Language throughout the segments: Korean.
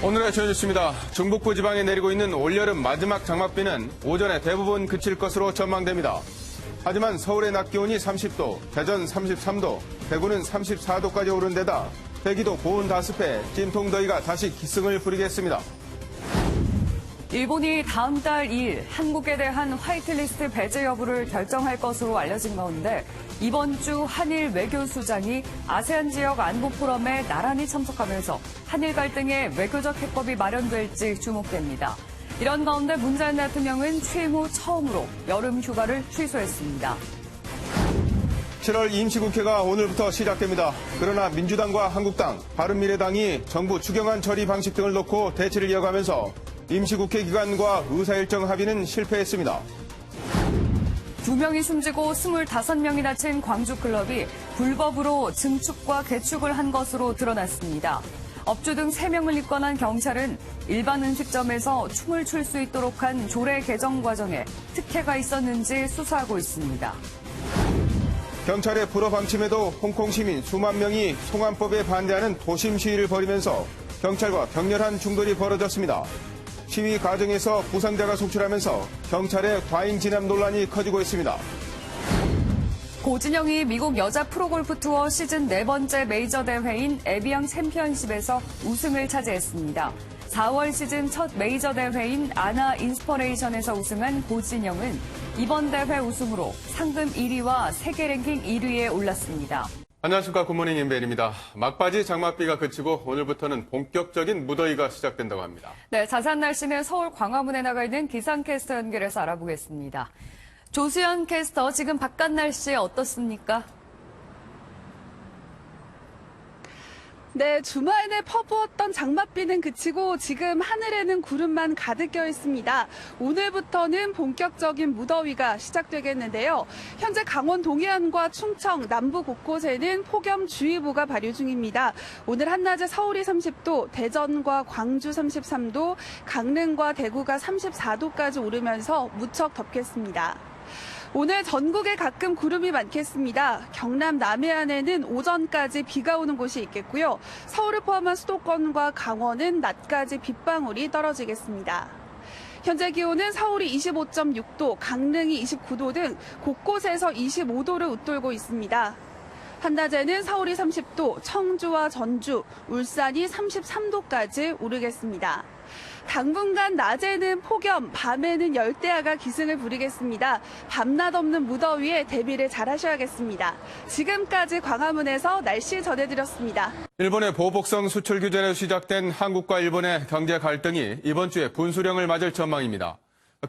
오늘의 전해주십니다. 중북부 지방에 내리고 있는 올여름 마지막 장맛비는 오전에 대부분 그칠 것으로 전망됩니다. 하지만 서울의 낮 기온이 30도, 대전 33도, 대구는 34도까지 오른 데다 대기도 고온 다습해 찜통더위가 다시 기승을 부리겠습니다. 일본이 다음 달 2일 한국에 대한 화이트리스트 배제 여부를 결정할 것으로 알려진 가운데 이번 주 한일 외교수장이 아세안 지역 안보 포럼에 나란히 참석하면서 한일 갈등의 외교적 해법이 마련될지 주목됩니다. 이런 가운데 문재인 대통령은 취임 후 처음으로 여름 휴가를 취소했습니다. 7월 임시국회가 오늘부터 시작됩니다. 그러나 민주당과 한국당, 바른미래당이 정부 추경안 처리 방식 등을 놓고 대치를 이어가면서 임시국회 기간과 의사일정 합의는 실패했습니다. 2명이 숨지고 25명이 다친 광주클럽이 불법으로 증축과 개축을 한 것으로 드러났습니다. 업주 등 3명을 입건한 경찰은 일반 음식점에서 춤을 출 수 있도록 한 조례 개정 과정에 특혜가 있었는지 수사하고 있습니다. 경찰의 불허 방침에도 홍콩 시민 수만 명이 송환법에 반대하는 도심 시위를 벌이면서 경찰과 격렬한 충돌이 벌어졌습니다. 시위 과정에서 부상자가 속출하면서 경찰의 과잉 진압 논란이 커지고 있습니다. 고진영이 미국 여자 프로골프 투어 시즌 4번째 메이저 대회인 에비앙 챔피언십에서 우승을 차지했습니다. 4월 시즌 첫 메이저 대회인 아나 인스퍼레이션에서 우승한 고진영은 이번 대회 우승으로 상금 1위와 세계 랭킹 1위에 올랐습니다. 안녕하십니까. 굿모닝 임베일입니다. 막바지 장맛비가 그치고 오늘부터는 본격적인 무더위가 시작된다고 합니다. 네, 자세한 날씨는 서울 광화문에 나가 있는 기상캐스터 연결해서 알아보겠습니다. 조수연 캐스터, 지금 바깥 날씨 어떻습니까? 네, 주말 내 퍼부었던 장맛비는 그치고 지금 하늘에는 구름만 가득 껴 있습니다. 오늘부터는 본격적인 무더위가 시작되겠는데요. 현재 강원 동해안과 충청, 남부 곳곳에는 폭염주의보가 발효 중입니다. 오늘 한낮에 서울이 30도, 대전과 광주 33도, 강릉과 대구가 34도까지 오르면서 무척 덥겠습니다. 오늘 전국에 가끔 구름이 많겠습니다. 경남 남해안에는 오전까지 비가 오는 곳이 있겠고요. 서울을 포함한 수도권과 강원은 낮까지 빗방울이 떨어지겠습니다. 현재 기온은 서울이 25.6도, 강릉이 29도 등 곳곳에서 25도를 웃돌고 있습니다. 한낮에는 서울이 30도, 청주와 전주, 울산이 33도까지 오르겠습니다. 당분간 낮에는 폭염, 밤에는 열대야가 기승을 부리겠습니다. 밤낮 없는 무더위에 대비를 잘 하셔야겠습니다. 지금까지 광화문에서 날씨 전해드렸습니다. 일본의 보복성 수출 규제로 시작된 한국과 일본의 경제 갈등이 이번 주에 분수령을 맞을 전망입니다.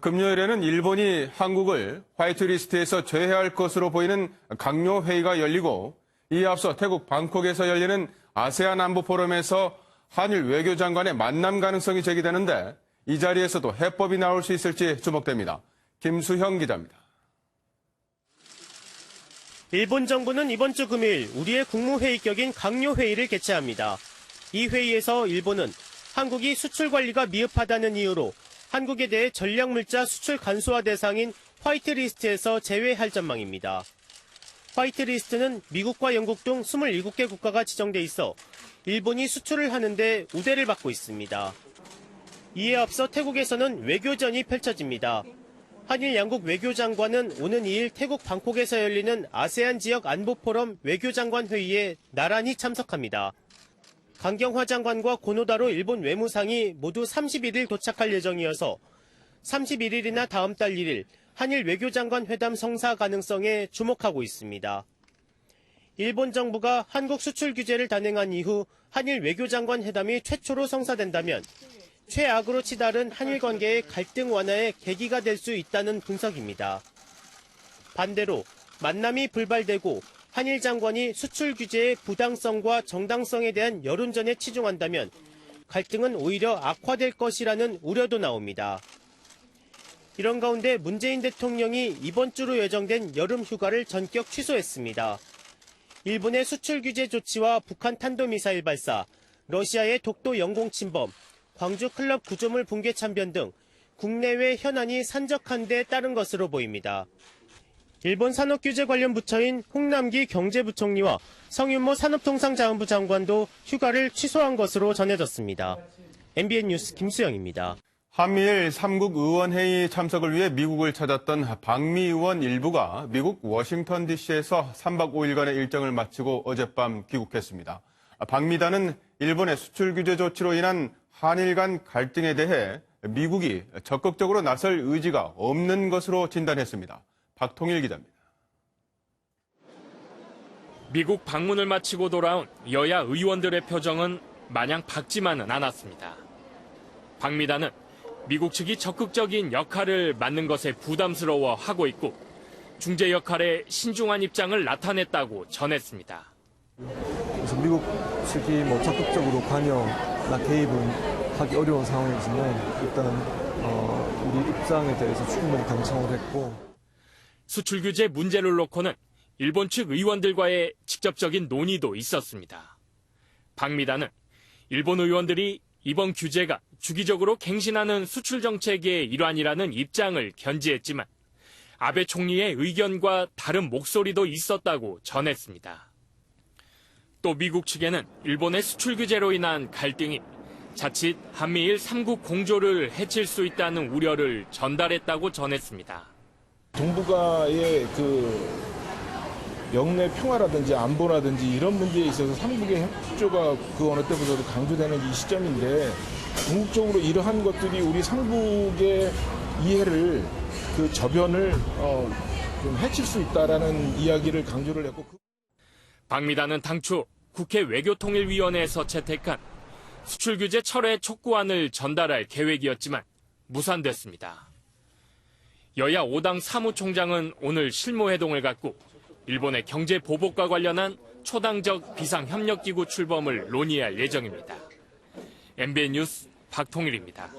금요일에는 일본이 한국을 화이트리스트에서 제외할 것으로 보이는 강요 회의가 열리고 이에 앞서 태국 방콕에서 열리는 아세안 안보 포럼에서 한일 외교장관의 만남 가능성이 제기되는데 이 자리에서도 해법이 나올 수 있을지 주목됩니다. 김수형 기자입니다. 일본 정부는 이번 주 금요일 우리의 국무회의격인 강요회의를 개최합니다. 이 회의에서 일본은 한국이 수출 관리가 미흡하다는 이유로 한국에 대해 전략물자 수출 간소화 대상인 화이트리스트에서 제외할 전망입니다. 화이트리스트는 미국과 영국 등 27개 국가가 지정돼 있어 일본이 수출을 하는데 우대를 받고 있습니다. 이에 앞서 태국에서는 외교전이 펼쳐집니다. 한일 양국 외교장관은 오는 2일 태국 방콕에서 열리는 아세안 지역 안보 포럼 외교장관 회의에 나란히 참석합니다. 강경화 장관과 고노다로 일본 외무상이 모두 31일 도착할 예정이어서 31일이나 다음 달 1일 한일 외교장관 회담 성사 가능성에 주목하고 있습니다. 일본 정부가 한국 수출 규제를 단행한 이후 한일 외교장관 회담이 최초로 성사된다면 최악으로 치달은 한일 관계의 갈등 완화의 계기가 될 수 있다는 분석입니다. 반대로 만남이 불발되고 한일 장관이 수출 규제의 부당성과 정당성에 대한 여론전에 치중한다면 갈등은 오히려 악화될 것이라는 우려도 나옵니다. 이런 가운데 문재인 대통령이 이번 주로 예정된 여름 휴가를 전격 취소했습니다. 일본의 수출 규제 조치와 북한 탄도미사일 발사, 러시아의 독도 영공 침범, 광주 클럽 구조물 붕괴 참변 등 국내외 현안이 산적한 데 따른 것으로 보입니다. 일본 산업규제 관련 부처인 홍남기 경제부총리와 성윤모 산업통상자원부 장관도 휴가를 취소한 것으로 전해졌습니다. MBN 뉴스 김수영입니다. 한미일 3국 의원회의 참석을 위해 미국을 찾았던 박미 의원 일부가 미국 워싱턴 DC에서 3박 5일간의 일정을 마치고 어젯밤 귀국했습니다. 박미단은 일본의 수출 규제 조치로 인한 한일 간 갈등에 대해 미국이 적극적으로 나설 의지가 없는 것으로 진단했습니다. 박통일 기자입니다. 미국 방문을 마치고 돌아온 여야 의원들의 표정은 마냥 밝지만은 않았습니다. 박미단은 미국 측이 적극적인 역할을 맡는 것에 부담스러워하고 있고 중재 역할에 신중한 입장을 나타냈다고 전했습니다. 그래서 미국 측이 적극적으로 관여나 개입은 하기 어려운 상황이지만 일단 우리 입장에 대해서 충분히 경청을 했고 수출 규제 문제를 놓고는 일본 측 의원들과의 직접적인 논의도 있었습니다. 박미단은 일본 의원들이 이번 규제가 주기적으로 갱신하는 수출 정책의 일환이라는 입장을 견지했지만 아베 총리의 의견과 다른 목소리도 있었다고 전했습니다. 또 미국 측에는 일본의 수출 규제로 인한 갈등이 자칫 한미일 3국 공조를 해칠 수 있다는 우려를 전달했다고 전했습니다. 동북아의 영내 평화라든지 안보라든지 이런 문제에 있어서 3국의 협조가 그 어느 때보다도 강조되는 이 시점인데 궁극적으로 이러한 것들이 우리 3국의 이해를 저변을 좀 해칠 수 있다라는 이야기를 강조를 했고 박미단은 당초 국회 외교통일위원회에서 채택한 수출규제 철회 촉구안을 전달할 계획이었지만 무산됐습니다. 여야 5당 사무총장은 오늘 실무회동을 갖고 일본의 경제 보복과 관련한 초당적 비상협력기구 출범을 논의할 예정입니다. MBN 뉴스 박통일입니다.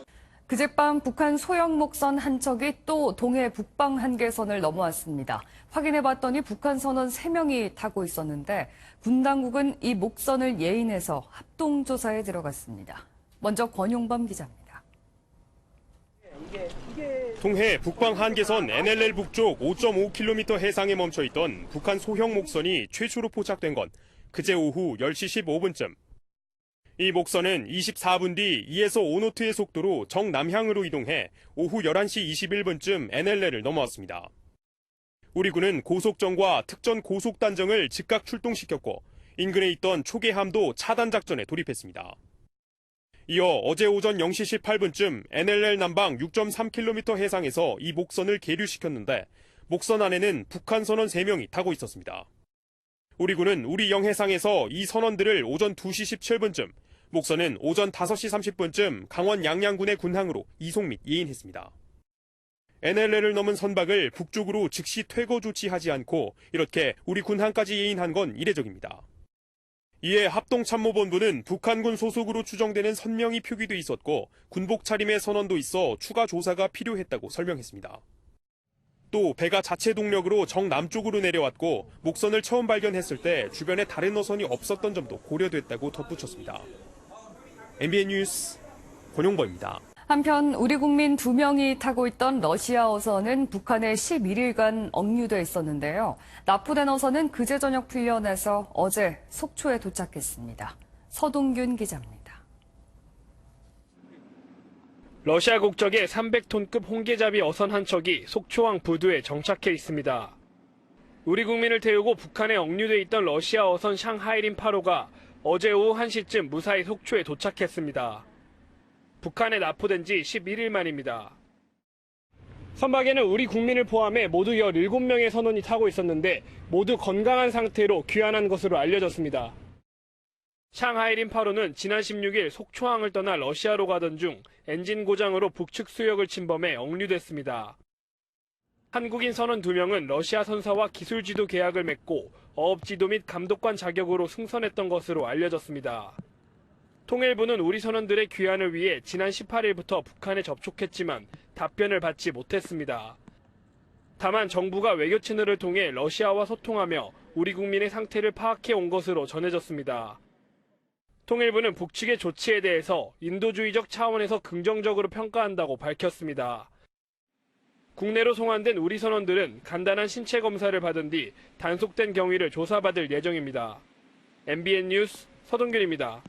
그젯밤 북한 소형 목선 한 척이 또 동해 북방 한계선을 넘어왔습니다. 확인해봤더니 북한 선원 3명이 타고 있었는데 군 당국은 이 목선을 예인해서 합동조사에 들어갔습니다. 먼저 권용범 기자입니다. 동해 북방 한계선 NLL 북쪽 5.5km 해상에 멈춰있던 북한 소형 목선이 최초로 포착된 건 그제 오후 10시 15분쯤. 이 목선은 24분 뒤 2에서 5노트의 속도로 정남향으로 이동해 오후 11시 21분쯤 NLL을 넘어왔습니다. 우리 군은 고속정과 특전 고속단정을 즉각 출동시켰고 인근에 있던 초계함도 차단 작전에 돌입했습니다. 이어 어제 오전 0시 18분쯤 NLL 남방 6.3km 해상에서 이 목선을 계류시켰는데 목선 안에는 북한 선원 3명이 타고 있었습니다. 우리 군은 우리 영해상에서 이 선원들을 오전 2시 17분쯤, 목선은 오전 5시 30분쯤 강원 양양군의 군항으로 이송 및 예인했습니다. NLL을 넘은 선박을 북쪽으로 즉시 퇴거 조치하지 않고 이렇게 우리 군항까지 예인한 건 이례적입니다. 이에 합동참모본부는 북한군 소속으로 추정되는 선명이 표기돼 있었고 군복 차림의 선원도 있어 추가 조사가 필요했다고 설명했습니다. 또 배가 자체 동력으로 정남쪽으로 내려왔고 목선을 처음 발견했을 때 주변에 다른 어선이 없었던 점도 고려됐다고 덧붙였습니다. MBN 뉴스 권용범입니다. 한편 우리 국민 2명이 타고 있던 러시아 어선은 북한에 11일간 억류돼 있었는데요. 납부된 어선은 그제 저녁 풀려나서 어제 속초에 도착했습니다. 서동균 기자입니다. 러시아 국적의 300톤급 홍게잡이 어선 한 척이 속초항 부두에 정착해 있습니다. 우리 국민을 태우고 북한에 억류돼 있던 러시아 어선 샹하이린 8호가 어제 오후 1시쯤 무사히 속초에 도착했습니다. 북한에 납포된 지 11일 만입니다. 선박에는 우리 국민을 포함해 모두 17명의 선원이 타고 있었는데 모두 건강한 상태로 귀환한 것으로 알려졌습니다. 샹하이린 8호는 지난 16일 속초항을 떠나 러시아로 가던 중 엔진 고장으로 북측 수역을 침범해 억류됐습니다. 한국인 선원 2명은 러시아 선사와 기술 지도 계약을 맺고 어업 지도 및 감독관 자격으로 승선했던 것으로 알려졌습니다. 통일부는 우리 선원들의 귀환을 위해 지난 18일부터 북한에 접촉했지만 답변을 받지 못했습니다. 다만 정부가 외교 채널을 통해 러시아와 소통하며 우리 국민의 상태를 파악해 온 것으로 전해졌습니다. 통일부는 북측의 조치에 대해서 인도주의적 차원에서 긍정적으로 평가한다고 밝혔습니다. 국내로 송환된 우리 선원들은 간단한 신체 검사를 받은 뒤 단속된 경위를 조사받을 예정입니다. MBN 뉴스 서동균입니다.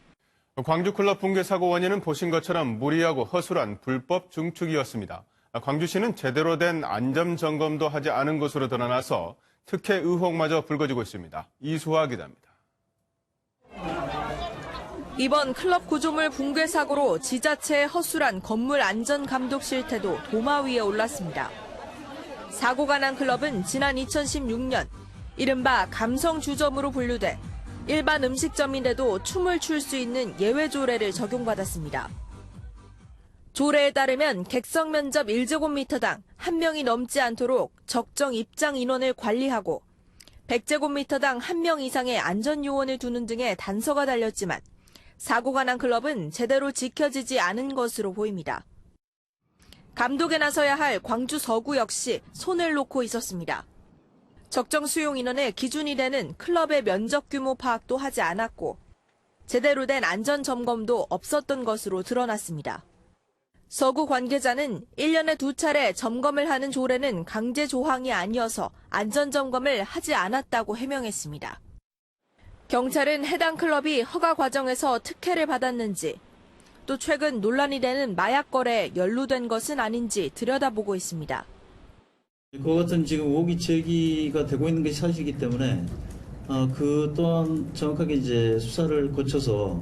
광주 클럽 붕괴 사고 원인은 보신 것처럼 무리하고 허술한 불법 중축이었습니다. 광주시는 제대로 된 안전 점검도 하지 않은 것으로 드러나서 특혜 의혹마저 불거지고 있습니다. 이수아 기자입니다. 이번 클럽 구조물 붕괴 사고로 지자체의 허술한 건물 안전 감독 실태도 도마 위에 올랐습니다. 사고가 난 클럽은 지난 2016년 이른바 감성 주점으로 분류돼 일반 음식점인데도 춤을 출 수 있는 예외 조례를 적용받았습니다. 조례에 따르면 객석 면적 1제곱미터당 1명이 넘지 않도록 적정 입장 인원을 관리하고 100제곱미터당 1명 이상의 안전요원을 두는 등의 단서가 달렸지만 사고가 난 클럽은 제대로 지켜지지 않은 것으로 보입니다. 감독에 나서야 할 광주 서구 역시 손을 놓고 있었습니다. 적정 수용 인원의 기준이 되는 클럽의 면적 규모 파악도 하지 않았고 제대로 된 안전 점검도 없었던 것으로 드러났습니다. 서구 관계자는 1년에 2차례 점검을 하는 조례는 강제 조항이 아니어서 안전 점검을 하지 않았다고 해명했습니다. 경찰은 해당 클럽이 허가 과정에서 특혜를 받았는지 또 최근 논란이 되는 마약 거래에 연루된 것은 아닌지 들여다보고 있습니다. 그와 같은 지금 의혹이 제기가 되고 있는 것이 사실이기 때문에 그 또한 정확하게 이제 수사를 거쳐서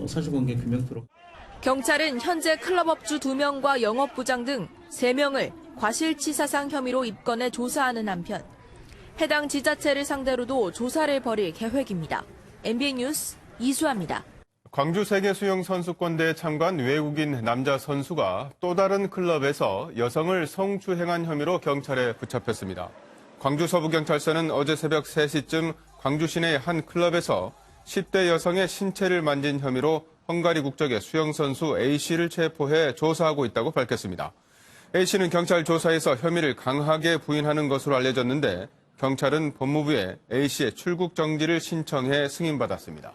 사실관계 규명토록. 경찰은 현재 클럽 업주 2명과 영업부장 등 3명을 과실치사상 혐의로 입건해 조사하는 한편 해당 지자체를 상대로도 조사를 벌일 계획입니다. MBN 뉴스 이수아입니다. 광주 세계수영선수권대회에 참가한 외국인 남자 선수가 또 다른 클럽에서 여성을 성추행한 혐의로 경찰에 붙잡혔습니다. 광주 서부경찰서는 어제 새벽 3시쯤 광주 시내 한 클럽에서 10대 여성의 신체를 만진 혐의로 헝가리 국적의 수영선수 A씨를 체포해 조사하고 있다고 밝혔습니다. A씨는 경찰 조사에서 혐의를 강하게 부인하는 것으로 알려졌는데 경찰은 법무부에 A씨의 출국 정지를 신청해 승인받았습니다.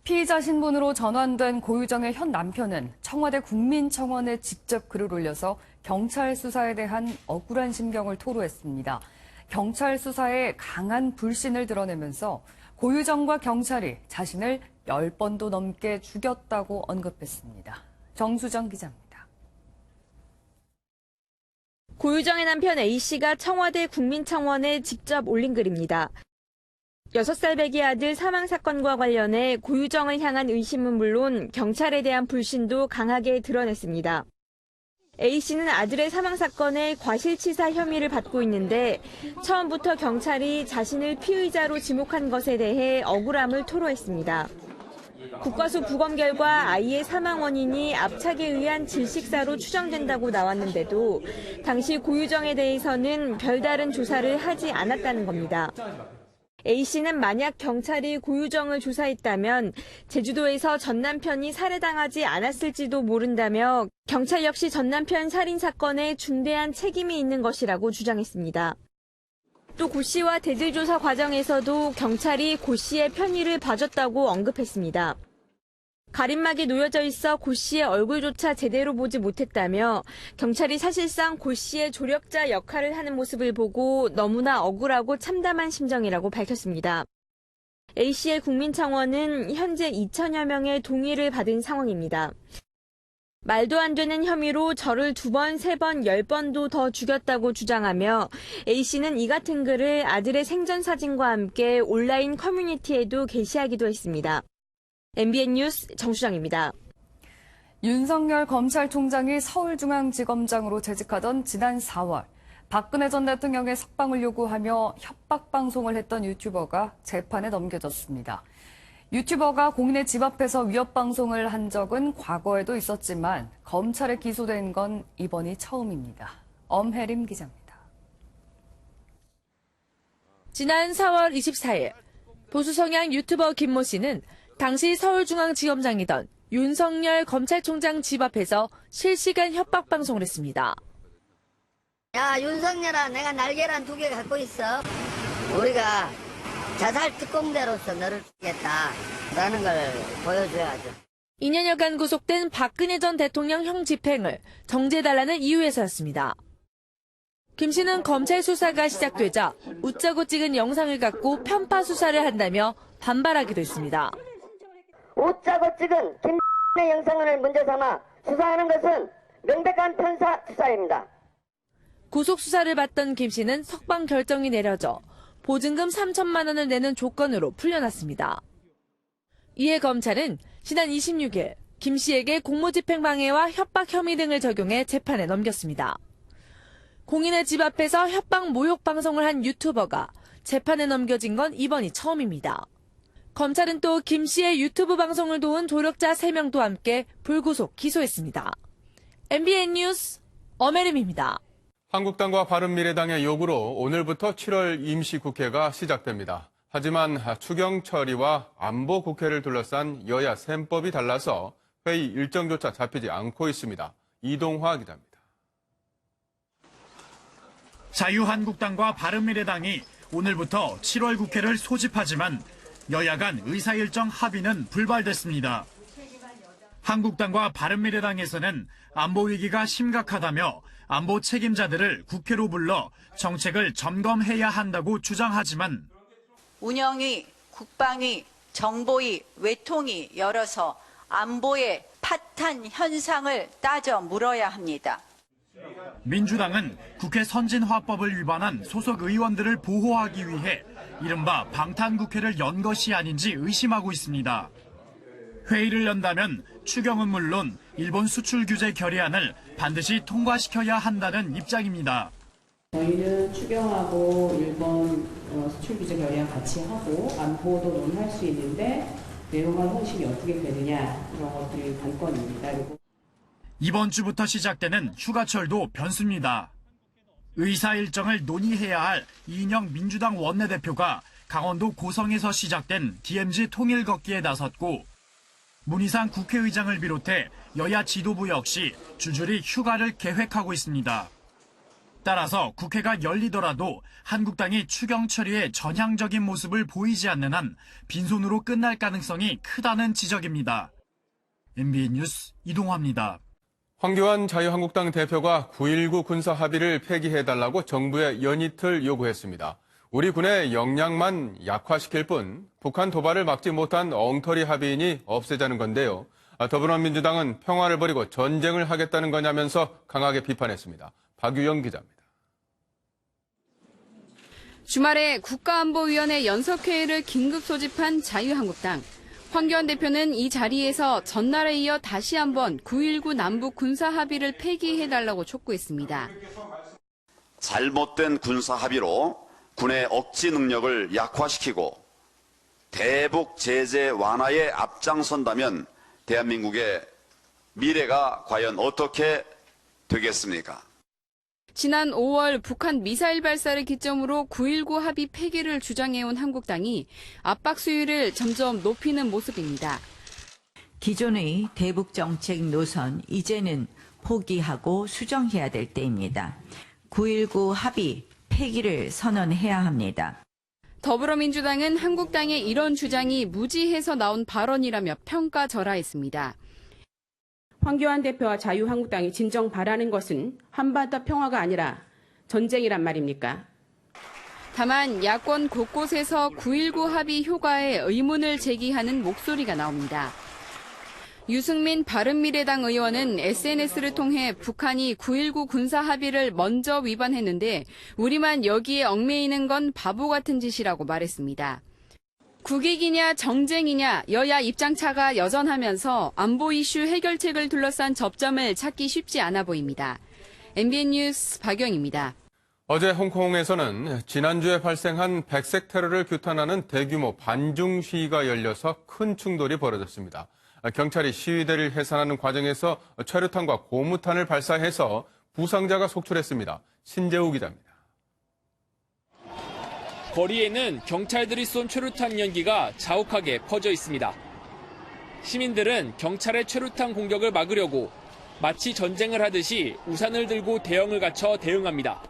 피의자 신분으로 전환된 고유정의 현 남편은 청와대 국민청원에 직접 글을 올려서 경찰 수사에 대한 억울한 심경을 토로했습니다. 경찰 수사에 강한 불신을 드러내면서 고유정과 경찰이 자신을 10번도 넘게 죽였다고 언급했습니다. 정수정 기자입니다. 고유정의 남편 A씨가 청와대 국민청원에 직접 올린 글입니다. 6살 배기 아들 사망 사건과 관련해 고유정을 향한 의심은 물론 경찰에 대한 불신도 강하게 드러냈습니다. A씨는 아들의 사망 사건의 과실치사 혐의를 받고 있는데 처음부터 경찰이 자신을 피의자로 지목한 것에 대해 억울함을 토로했습니다. 국과수 부검 결과 아이의 사망 원인이 압착에 의한 질식사로 추정된다고 나왔는데도 당시 고유정에 대해서는 별다른 조사를 하지 않았다는 겁니다. A씨는 만약 경찰이 고유정을 조사했다면 제주도에서 전 남편이 살해당하지 않았을지도 모른다며 경찰 역시 전 남편 살인 사건에 중대한 책임이 있는 것이라고 주장했습니다. 또 고 씨와 대질조사 과정에서도 경찰이 고 씨의 편의를 봐줬다고 언급했습니다. 가림막이 놓여져 있어 고 씨의 얼굴조차 제대로 보지 못했다며 경찰이 사실상 고 씨의 조력자 역할을 하는 모습을 보고 너무나 억울하고 참담한 심정이라고 밝혔습니다. A씨의 국민청원은 현재 2천여 명의 동의를 받은 상황입니다. 말도 안 되는 혐의로 저를 2번, 3번, 10번도 더 죽였다고 주장하며 A씨는 이 같은 글을 아들의 생전 사진과 함께 온라인 커뮤니티에도 게시하기도 했습니다. MBN 뉴스 정수정입니다. 윤석열 검찰총장이 서울중앙지검장으로 재직하던 지난 4월 박근혜 전 대통령의 석방을 요구하며 협박방송을 했던 유튜버가 재판에 넘겨졌습니다. 유튜버가 공인의 집 앞에서 위협방송을 한 적은 과거에도 있었지만 검찰에 기소된 건 이번이 처음입니다. 엄혜림 기자입니다. 지난 4월 24일 보수 성향 유튜버 김모 씨는 당시 서울중앙지검장이던 윤석열 검찰총장 집 앞에서 실시간 협박방송을 했습니다. 야, 윤석열아, 내가 날개란 2개 갖고 있어. 우리가 자살 특공대로서 너를 죽겠다라는 걸 보여줘야죠. 2년여간 구속된 박근혜 전 대통령 형 집행을 정지해달라는 이유에서였습니다. 김 씨는 검찰 수사가 시작되자 웃자고 찍은 영상을 갖고 편파 수사를 한다며 반발하기도 했습니다. 웃자고 찍은 김의 영상을 문제 삼아 수사하는 것은 명백한 편사 수사입니다. 구속 수사를 받던 김 씨는 석방 결정이 내려져 보증금 3천만 원을 내는 조건으로 풀려났습니다. 이에 검찰은 지난 26일 김 씨에게 공무집행방해와 협박 혐의 등을 적용해 재판에 넘겼습니다. 공인의 집 앞에서 협박 모욕 방송을 한 유튜버가 재판에 넘겨진 건 이번이 처음입니다. 검찰은 또 김 씨의 유튜브 방송을 도운 조력자 3명도 함께 불구속 기소했습니다. MBN 뉴스 엄혜림입니다. 한국당과 바른미래당의 요구로 오늘부터 7월 임시국회가 시작됩니다. 하지만 추경 처리와 안보 국회를 둘러싼 여야 셈법이 달라서 회의 일정조차 잡히지 않고 있습니다. 이동화 기자입니다. 자유한국당과 바른미래당이 오늘부터 7월 국회를 소집하지만 여야 간 의사일정 합의는 불발됐습니다. 한국당과 바른미래당에서는 안보 위기가 심각하다며 안보 책임자들을 국회로 불러 정책을 점검해야 한다고 주장하지만 운영위, 국방위, 정보위, 외통위 열어서 안보의 파탄 현상을 따져 물어야 합니다. 민주당은 국회 선진화법을 위반한 소속 의원들을 보호하기 위해 이른바 방탄국회를 연 것이 아닌지 의심하고 있습니다. 회의를 연다면 추경은 물론 일본 수출 규제 결의안을 반드시 통과시켜야 한다는 입장입니다. 저희는 추경하고 일본 수출 규제 결의안 같이 하고 안보도 논할 수 있는데 내용과 형식이 어떻게 되느냐 이런 것들이 관건입니다. 그리고 이번 주부터 시작되는 휴가철도 변수입니다. 의사 일정을 논의해야 할 이인영 민주당 원내대표가 강원도 고성에서 시작된 DMZ 통일 걷기에 나섰고 문희상 국회의장을 비롯해 여야 지도부 역시 줄줄이 휴가를 계획하고 있습니다. 따라서 국회가 열리더라도 한국당이 추경 처리에 전향적인 모습을 보이지 않는 한 빈손으로 끝날 가능성이 크다는 지적입니다. MBN 뉴스 이동화입니다. 황교안 자유한국당 대표가 9.19 군사 합의를 폐기해달라고 정부에 연이틀 요구했습니다. 우리 군의 역량만 약화시킬 뿐 북한 도발을 막지 못한 엉터리 합의이니 없애자는 건데요. 더불어민주당은 평화를 버리고 전쟁을 하겠다는 거냐면서 강하게 비판했습니다. 박유영 기자입니다. 주말에 국가안보위원회 연석회의를 긴급 소집한 자유한국당. 황교안 대표는 이 자리에서 전날에 이어 다시 한번 9.19 남북 군사 합의를 폐기해달라고 촉구했습니다. 잘못된 군사 합의로 군의 억지 능력을 약화시키고 대북 제재 완화에 앞장선다면 대한민국의 미래가 과연 어떻게 되겠습니까? 지난 5월 북한 미사일 발사를 기점으로 9.19 합의 폐기를 주장해온 한국당이 압박 수위를 점점 높이는 모습입니다. 기존의 대북 정책 노선 이제는 포기하고 수정해야 될 때입니다. 9.19 합의 폐기를 선언해야 합니다. 더불어민주당은 한국당의 이런 주장이 무지해서 나온 발언이라며 평가절하했습니다. 황교안 대표와 자유한국당이 진정 바라는 것은 한반도 평화가 아니라 전쟁이란 말입니까? 다만 야권 곳곳에서 9.19 합의 효과에 의문을 제기하는 목소리가 나옵니다. 유승민 바른미래당 의원은 SNS를 통해 북한이 9.19 군사 합의를 먼저 위반했는데 우리만 여기에 얽매이는 건 바보 같은 짓이라고 말했습니다. 국익이냐 정쟁이냐 여야 입장차가 여전하면서 안보 이슈 해결책을 둘러싼 접점을 찾기 쉽지 않아 보입니다. MBN 뉴스 박영입니다. 어제 홍콩에서는 지난주에 발생한 백색 테러를 규탄하는 대규모 반중 시위가 열려서 큰 충돌이 벌어졌습니다. 경찰이 시위대를 해산하는 과정에서 최루탄과 고무탄을 발사해서 부상자가 속출했습니다. 신재우 기자입니다. 거리에는 경찰들이 쏜 최루탄 연기가 자욱하게 퍼져 있습니다. 시민들은 경찰의 최루탄 공격을 막으려고 마치 전쟁을 하듯이 우산을 들고 대형을 갖춰 대응합니다.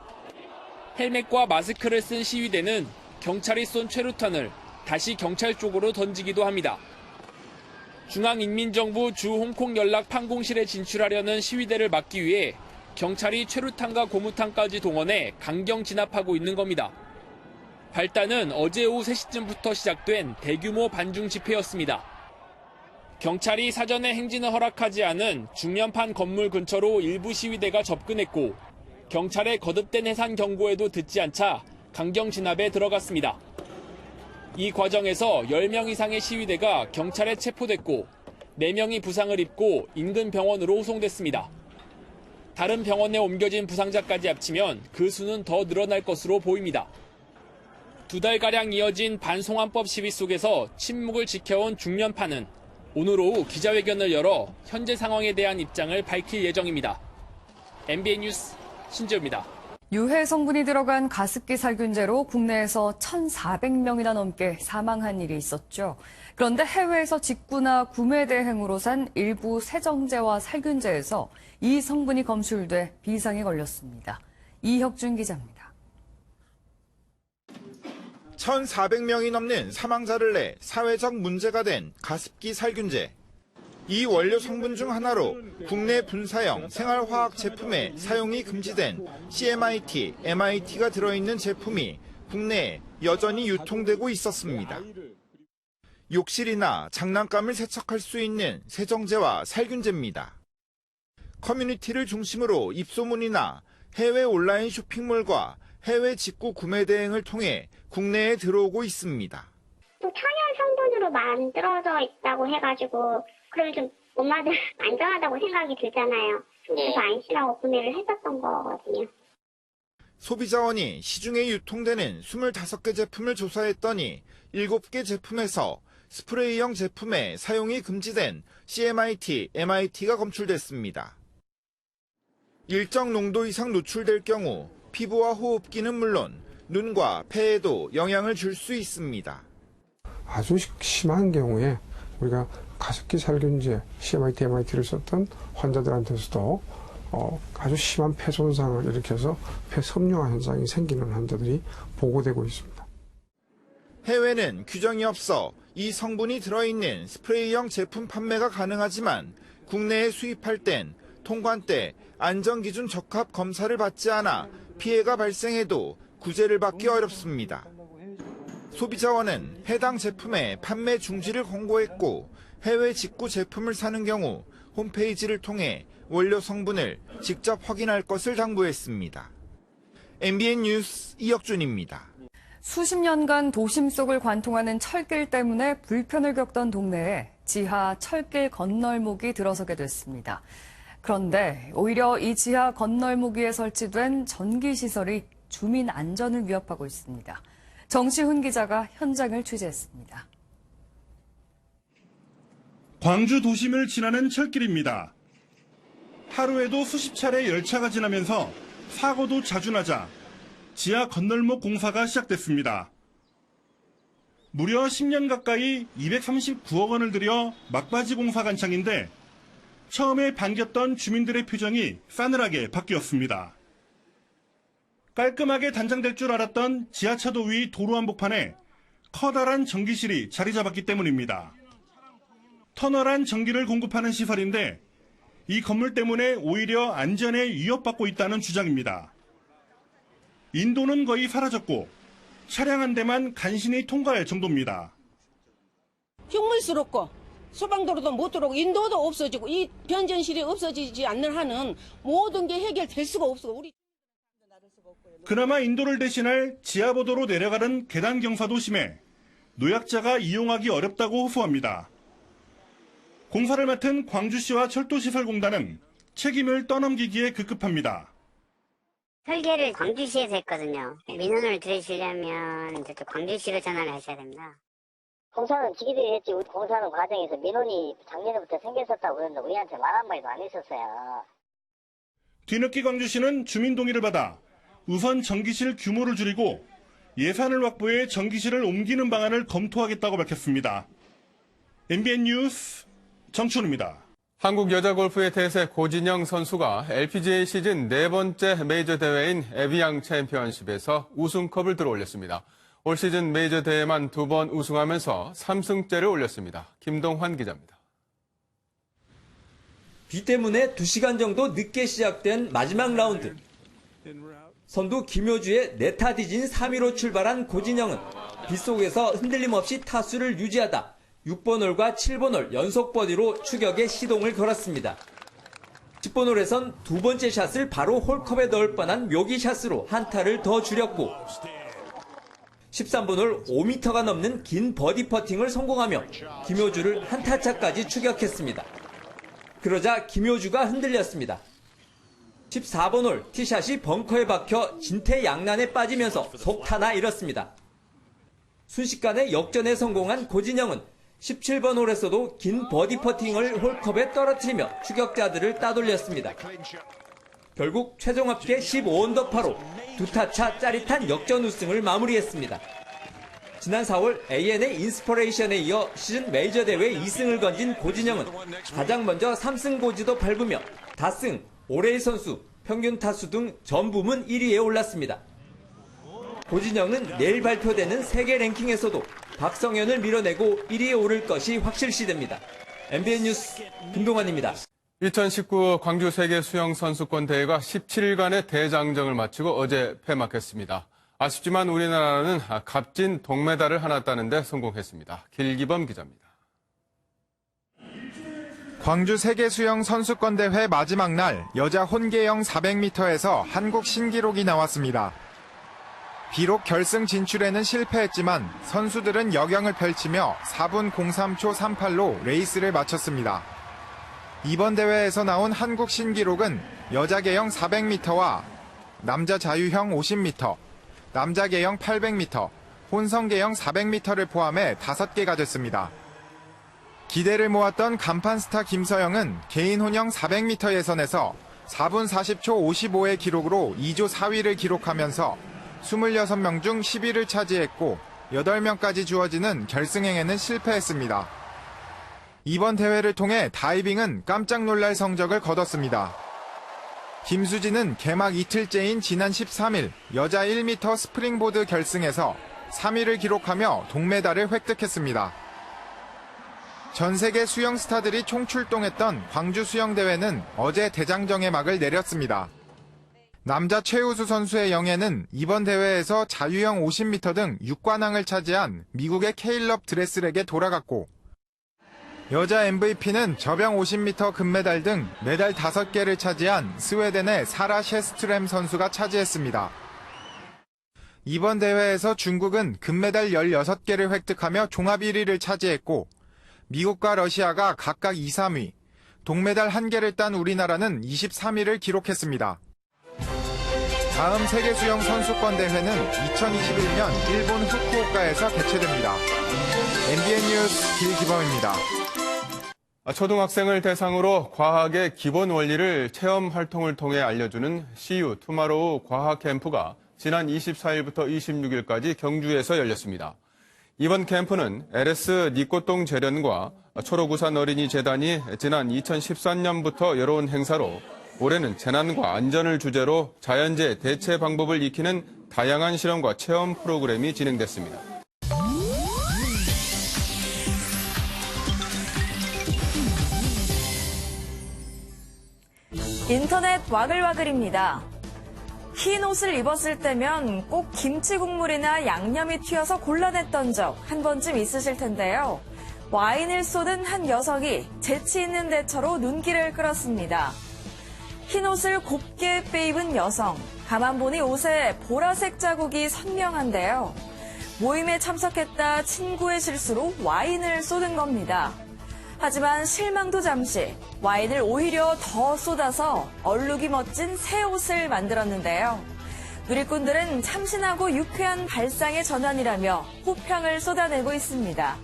헬멧과 마스크를 쓴 시위대는 경찰이 쏜 최루탄을 다시 경찰 쪽으로 던지기도 합니다. 중앙인민정부 주 홍콩 연락 판공실에 진출하려는 시위대를 막기 위해 경찰이 최루탄과 고무탄까지 동원해 강경 진압하고 있는 겁니다. 발단은 어제 오후 3시쯤부터 시작된 대규모 반중 집회였습니다. 경찰이 사전에 행진을 허락하지 않은 중련판 건물 근처로 일부 시위대가 접근했고 경찰의 거듭된 해산 경고에도 듣지 않자 강경 진압에 들어갔습니다. 이 과정에서 10명 이상의 시위대가 경찰에 체포됐고 4명이 부상을 입고 인근 병원으로 후송됐습니다. 다른 병원에 옮겨진 부상자까지 합치면 그 수는 더 늘어날 것으로 보입니다. 2달가량 이어진 반송환법 시위 속에서 침묵을 지켜온 중련파는 오늘 오후 기자회견을 열어 현재 상황에 대한 입장을 밝힐 예정입니다. MBN 뉴스 신지우입니다. 유해 성분이 들어간 가습기 살균제로 국내에서 1,400명이나 넘게 사망한 일이 있었죠. 그런데 해외에서 직구나 구매 대행으로 산 일부 세정제와 살균제에서 이 성분이 검출돼 비상에 걸렸습니다. 이혁준 기자입니다. 1,400명이 넘는 사망자를 내 사회적 문제가 된 가습기 살균제. 이 원료 성분 중 하나로 국내 분사형 생활화학 제품에 사용이 금지된 CMIT, MIT가 들어있는 제품이 국내에 여전히 유통되고 있었습니다. 욕실이나 장난감을 세척할 수 있는 세정제와 살균제입니다. 커뮤니티를 중심으로 입소문이나 해외 온라인 쇼핑몰과 해외 직구 구매 대행을 통해 국내에 들어오고 있습니다. 또 천연 성분으로 만들어져 있다고 해가지고 그러면 좀 엄마들 안전하다고 생각이 들잖아요. 그래서 안심하고 구매를 했었던 거거든요. 소비자원이 시중에 유통되는 25개 제품을 조사했더니 7개 제품에서 스프레이형 제품에 사용이 금지된 CMIT, MIT가 검출됐습니다. 일정 농도 이상 노출될 경우 피부와 호흡기는 물론 눈과 폐에도 영향을 줄 수 있습니다. 아주 심한 경우에 우리가 가습기 살균제 CMIT, MIT를 썼던 환자들한테서도 아주 심한 폐 손상을 일으켜서 폐 섬유화 현상이 생기는 환자들이 보고되고 있습니다. 해외는 규정이 없어 이 성분이 들어있는 스프레이형 제품 판매가 가능하지만 국내에 수입할 땐 통관 때 안전기준 적합 검사를 받지 않아 피해가 발생해도 구제를 받기 어렵습니다. 소비자원은 해당 제품의 판매 중지를 권고했고 해외 직구 제품을 사는 경우 홈페이지를 통해 원료 성분을 직접 확인할 것을 당부했습니다. MBN 뉴스 이혁준입니다. 수십 년간 도심 속을 관통하는 철길 때문에 불편을 겪던 동네에 지하 철길 건널목이 들어서게 됐습니다. 그런데 오히려 이 지하 건널목 위에 설치된 전기시설이 주민 안전을 위협하고 있습니다. 정시훈 기자가 현장을 취재했습니다. 광주 도심을 지나는 철길입니다. 하루에도 수십 차례 열차가 지나면서 사고도 자주 나자 지하 건널목 공사가 시작됐습니다. 무려 10년 가까이 239억 원을 들여 막바지 공사 간창인데 처음에 반겼던 주민들의 표정이 싸늘하게 바뀌었습니다. 깔끔하게 단장될 줄 알았던 지하차도 위 도로 한복판에 커다란 전기실이 자리 잡았기 때문입니다. 터널한 전기를 공급하는 시설인데 이 건물 때문에 오히려 안전에 위협받고 있다는 주장입니다. 인도는 거의 사라졌고 차량 한 대만 간신히 통과할 정도입니다. 흉물스럽고 소방도로도 못 들어오고 인도도 없어지고 이 변전실이 없어지지 않는 한은 모든 게 해결될 수가 없어. 그나마 인도를 대신할 지하보도로 내려가는 계단 경사도 심해 노약자가 이용하기 어렵다고 호소합니다. 공사를 맡은 광주시와 철도시설공단은 책임을 떠넘기기에 급급합니다. 설계를 광주시에서 했거든요. 민원을 들으시려면 저쪽 광주시로 전화를 하셔야 됩니다. 공사는 지기들이 했지 공사하는 과정에서 민원이 작년부터 생겼었다고 그러는데 우리한테 말 한마디도 안 했었어요. 뒤늦게 광주시는 주민 동의를 받아 우선 전기실 규모를 줄이고 예산을 확보해 전기실을 옮기는 방안을 검토하겠다고 밝혔습니다. MBN 뉴스 정춘우입니다. 한국 여자 골프의 대세 고진영 선수가 LPGA 시즌 4번째 메이저 대회인 에비앙 챔피언십에서 우승컵을 들어올렸습니다. 올 시즌 메이저 대회만 2번 우승하면서 3승째를 올렸습니다. 김동환 기자입니다. 비 때문에 2시간 정도 늦게 시작된 마지막 라운드. 선두 김효주의 네타 뒤진 3위로 출발한 고진영은 빗속에서 흔들림 없이 타수를 유지하다 6번 홀과 7번 홀 연속 버디로 추격에 시동을 걸었습니다. 10번 홀에선 두 번째 샷을 바로 홀컵에 넣을 뻔한 묘기 샷으로 한타를 더 줄였고 13번 홀 5m가 넘는 긴 버디 퍼팅을 성공하며 김효주를 한타차까지 추격했습니다. 그러자 김효주가 흔들렸습니다. 14번 홀 티샷이 벙커에 박혀 진퇴양난에 빠지면서 속타나 잃었습니다. 순식간에 역전에 성공한 고진영은 17번 홀에서도 긴 버디 퍼팅을 홀컵에 떨어뜨리며 추격자들을 따돌렸습니다. 결국 최종 합계 15언더파로 두 타차 짜릿한 역전 우승을 마무리했습니다. 지난 4월 ANA 인스퍼레이션에 이어 시즌 메이저 대회 2승을 건진 고진영은 가장 먼저 3승 고지도 밟으며 다승, 올해의 선수, 평균 타수 등 전 부문 1위에 올랐습니다. 고진영은 내일 발표되는 세계 랭킹에서도 박성현을 밀어내고 1위에 오를 것이 확실시됩니다. MBN 뉴스 김동환입니다. 2019 광주 세계 수영 선수권 대회가 17일간의 대장정을 마치고 어제 폐막했습니다. 아쉽지만 우리나라는 값진 동메달을 하나 따는 데 성공했습니다. 길기범 기자입니다. 광주 세계 수영 선수권 대회 마지막 날 여자 혼계영 400m에서 한국 신기록이 나왔습니다. 비록 결승 진출에는 실패했지만 선수들은 역영을 펼치며 4분 03초 38로 레이스를 마쳤습니다. 이번 대회에서 나온 한국 신기록은 여자 계영 400m와 남자 자유형 50m, 남자 계영 800m, 혼성 계영 400m를 포함해 5개가 됐습니다. 기대를 모았던 간판 스타 김서영은 개인 혼영 400m 예선에서 4분 40초 55의 기록으로 2조 4위를 기록하면서 26명 중 10위를 차지했고 8명까지 주어지는 결승행에는 실패했습니다. 이번 대회를 통해 다이빙은 깜짝 놀랄 성적을 거뒀습니다. 김수진은 개막 이틀째인 지난 13일 여자 1m 스프링보드 결승에서 3위를 기록하며 동메달을 획득했습니다. 전 세계 수영 스타들이 총출동했던 광주 수영대회는 어제 대장정의 막을 내렸습니다. 남자 최우수 선수의 영예는 이번 대회에서 자유형 50m 등 6관왕을 차지한 미국의 케일럽 드레슬에게 돌아갔고 여자 MVP는 저병 50m 금메달 등 메달 5개를 차지한 스웨덴의 사라 셰스트렘 선수가 차지했습니다. 이번 대회에서 중국은 금메달 16개를 획득하며 종합 1위를 차지했고 미국과 러시아가 각각 2, 3위, 동메달 1개를 딴 우리나라는 23위를 기록했습니다. 다음 세계수영 선수권 대회는 2021년 일본 후쿠오카에서 개최됩니다. MBN 뉴스 길기범입니다. 초등학생을 대상으로 과학의 기본 원리를 체험 활동을 통해 알려주는 CU 투마로우 과학 캠프가 지난 24일부터 26일까지 경주에서 열렸습니다. 이번 캠프는 LS 니꼬똥 재련과 초록우산 어린이 재단이 지난 2013년부터 열어온 행사로 올해는 재난과 안전을 주제로 자연재해 대체 방법을 익히는 다양한 실험과 체험 프로그램이 진행됐습니다. 인터넷 와글와글입니다. 흰 옷을 입었을 때면 꼭 김치 국물이나 양념이 튀어서 곤란했던 적 한 번쯤 있으실 텐데요. 와인을 쏟은 한 여성이 재치 있는 대처로 눈길을 끌었습니다. 흰 옷을 곱게 빼입은 여성, 가만 보니 옷에 보라색 자국이 선명한데요. 모임에 참석했다 친구의 실수로 와인을 쏟은 겁니다. 하지만 실망도 잠시, 와인을 오히려 더 쏟아서 얼룩이 멋진 새 옷을 만들었는데요. 누리꾼들은 참신하고 유쾌한 발상의 전환이라며 호평을 쏟아내고 있습니다.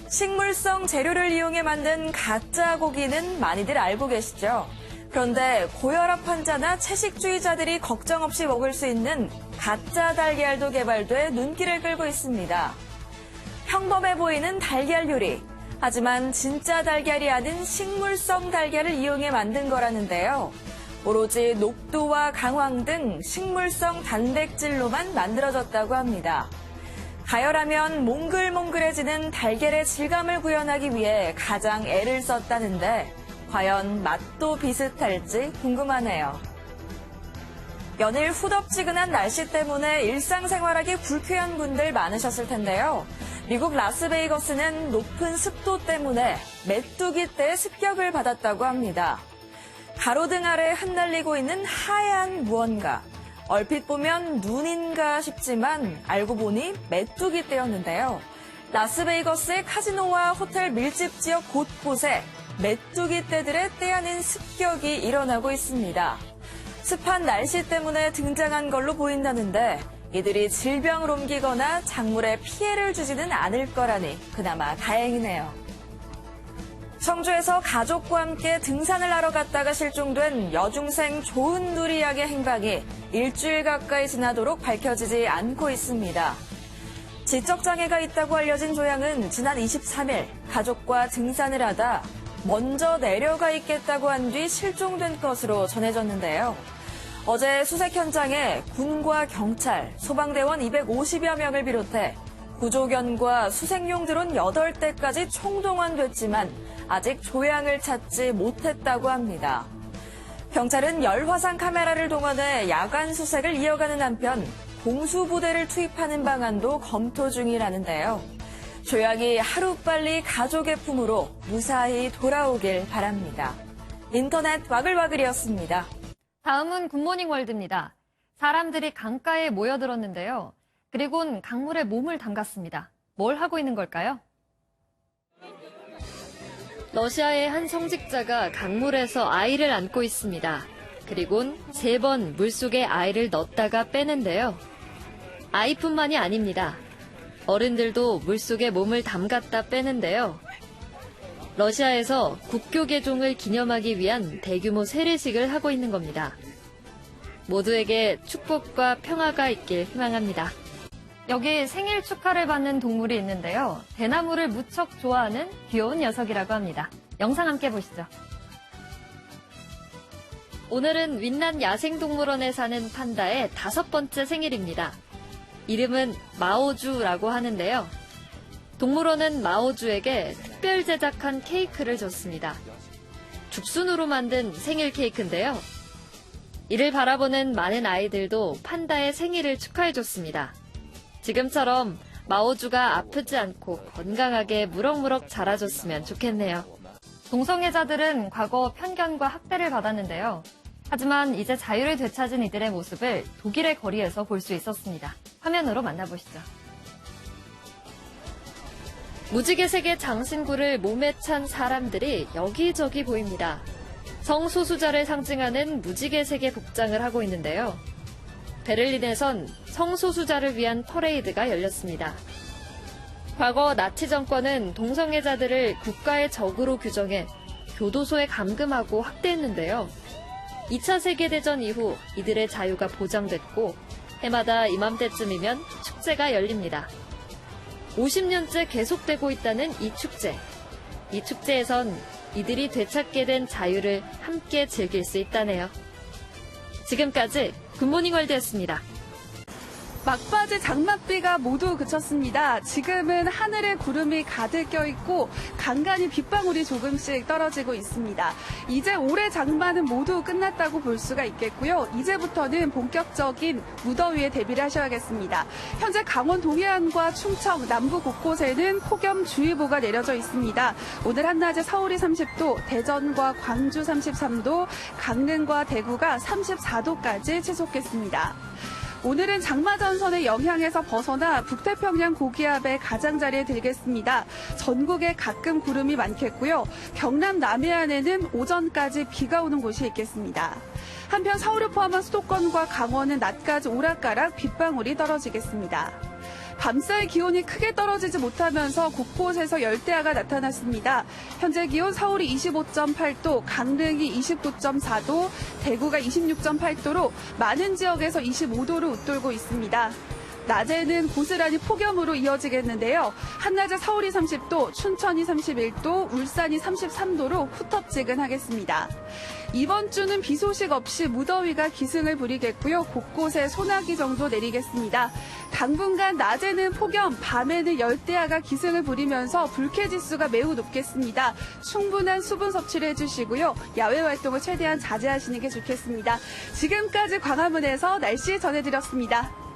식물성 재료를 이용해 만든 가짜 고기는 많이들 알고 계시죠? 그런데 고혈압 환자나 채식주의자들이 걱정 없이 먹을 수 있는 가짜 달걀도 개발돼 눈길을 끌고 있습니다. 평범해 보이는 달걀 요리. 하지만 진짜 달걀이 아닌 식물성 달걀을 이용해 만든 거라는데요. 오로지 녹두와 강황 등 식물성 단백질로만 만들어졌다고 합니다. 가열하면 몽글몽글해지는 달걀의 질감을 구현하기 위해 가장 애를 썼다는데 과연 맛도 비슷할지 궁금하네요. 연일 후덥지근한 날씨 때문에 일상생활하기 불쾌한 분들 많으셨을 텐데요. 미국 라스베이거스는 높은 습도 때문에 메뚜기 떼 습격을 받았다고 합니다. 가로등 아래 흩날리고 있는 하얀 무언가. 얼핏 보면 눈인가 싶지만 알고 보니 메뚜기 떼였는데요. 라스베이거스의 카지노와 호텔 밀집 지역 곳곳에 메뚜기 떼들의 떼아닌 습격이 일어나고 있습니다. 습한 날씨 때문에 등장한 걸로 보인다는데 이들이 질병을 옮기거나 작물에 피해를 주지는 않을 거라니 그나마 다행이네요. 청주에서 가족과 함께 등산을 하러 갔다가 실종된 여중생 조은두리 양의 행방이 일주일 가까이 지나도록 밝혀지지 않고 있습니다. 지적장애가 있다고 알려진 조 양은 지난 23일 가족과 등산을 하다 먼저 내려가 있겠다고 한 뒤 실종된 것으로 전해졌는데요. 어제 수색 현장에 군과 경찰, 소방대원 250여 명을 비롯해 구조견과 수색용 드론 8대까지 총동원됐지만 아직 조양을 찾지 못했다고 합니다. 경찰은 열화상 카메라를 동원해 야간 수색을 이어가는 한편 공수부대를 투입하는 방안도 검토 중이라는데요. 조양이 하루빨리 가족의 품으로 무사히 돌아오길 바랍니다. 인터넷 와글와글이었습니다. 다음은 굿모닝 월드입니다. 사람들이 강가에 모여들었는데요. 그리고는 강물에 몸을 담갔습니다. 뭘 하고 있는 걸까요? 러시아의 한 성직자가 강물에서 아이를 안고 있습니다. 그리고는 3번 물속에 아이를 넣었다가 빼는데요. 아이뿐만이 아닙니다. 어른들도 물속에 몸을 담갔다 빼는데요. 러시아에서 국교 개종을 기념하기 위한 대규모 세례식을 하고 있는 겁니다. 모두에게 축복과 평화가 있길 희망합니다. 여기 생일 축하를 받는 동물이 있는데요. 대나무를 무척 좋아하는 귀여운 녀석이라고 합니다. 영상 함께 보시죠. 오늘은 윈난 야생동물원에 사는 판다의 5번째 생일입니다. 이름은 마오주라고 하는데요. 동물원은 마오주에게 특별 제작한 케이크를 줬습니다. 죽순으로 만든 생일 케이크인데요. 이를 바라보는 많은 아이들도 판다의 생일을 축하해줬습니다. 지금처럼 마오주가 아프지 않고 건강하게 무럭무럭 자라줬으면 좋겠네요. 동성애자들은 과거 편견과 학대를 받았는데요. 하지만 이제 자유를 되찾은 이들의 모습을 독일의 거리에서 볼 수 있었습니다. 화면으로 만나보시죠. 무지개색의 장신구를 몸에 찬 사람들이 여기저기 보입니다. 성소수자를 상징하는 무지개색의 복장을 하고 있는데요. 베를린에선 성소수자를 위한 퍼레이드가 열렸습니다. 과거 나치 정권은 동성애자들을 국가의 적으로 규정해 교도소에 감금하고 학대했는데요. 2차 세계대전 이후 이들의 자유가 보장됐고 해마다 이맘때쯤이면 축제가 열립니다. 50년째 계속되고 있다는 이 축제. 이 축제에선 이들이 되찾게 된 자유를 함께 즐길 수 있다네요. 지금까지 굿모닝 월드였습니다. 막바지 장맛비가 모두 그쳤습니다. 지금은 하늘에 구름이 가득 껴있고 간간히 빗방울이 조금씩 떨어지고 있습니다. 이제 올해 장마는 모두 끝났다고 볼 수가 있겠고요. 이제부터는 본격적인 무더위에 대비를 하셔야겠습니다. 현재 강원 동해안과 충청, 남부 곳곳에는 폭염주의보가 내려져 있습니다. 오늘 한낮에 서울이 30도, 대전과 광주 33도, 강릉과 대구가 34도까지 치솟겠습니다. 오늘은 장마전선의 영향에서 벗어나 북태평양 고기압의 가장자리에 들겠습니다. 전국에 가끔 구름이 많겠고요. 경남 남해안에는 오전까지 비가 오는 곳이 있겠습니다. 한편 서울을 포함한 수도권과 강원은 낮까지 오락가락 빗방울이 떨어지겠습니다. 밤사이 기온이 크게 떨어지지 못하면서 곳곳에서 열대야가 나타났습니다. 현재 기온 서울이 25.8도, 강릉이 29.4도, 대구가 26.8도로 많은 지역에서 25도를 웃돌고 있습니다. 낮에는 고스란히 폭염으로 이어지겠는데요. 한낮에 서울이 30도, 춘천이 31도, 울산이 33도로 후텁지근하겠습니다. 이번 주는 비 소식 없이 무더위가 기승을 부리겠고요. 곳곳에 소나기 정도 내리겠습니다. 당분간 낮에는 폭염, 밤에는 열대야가 기승을 부리면서 불쾌지수가 매우 높겠습니다. 충분한 수분 섭취를 해주시고요. 야외 활동을 최대한 자제하시는 게 좋겠습니다. 지금까지 광화문에서 날씨 전해드렸습니다.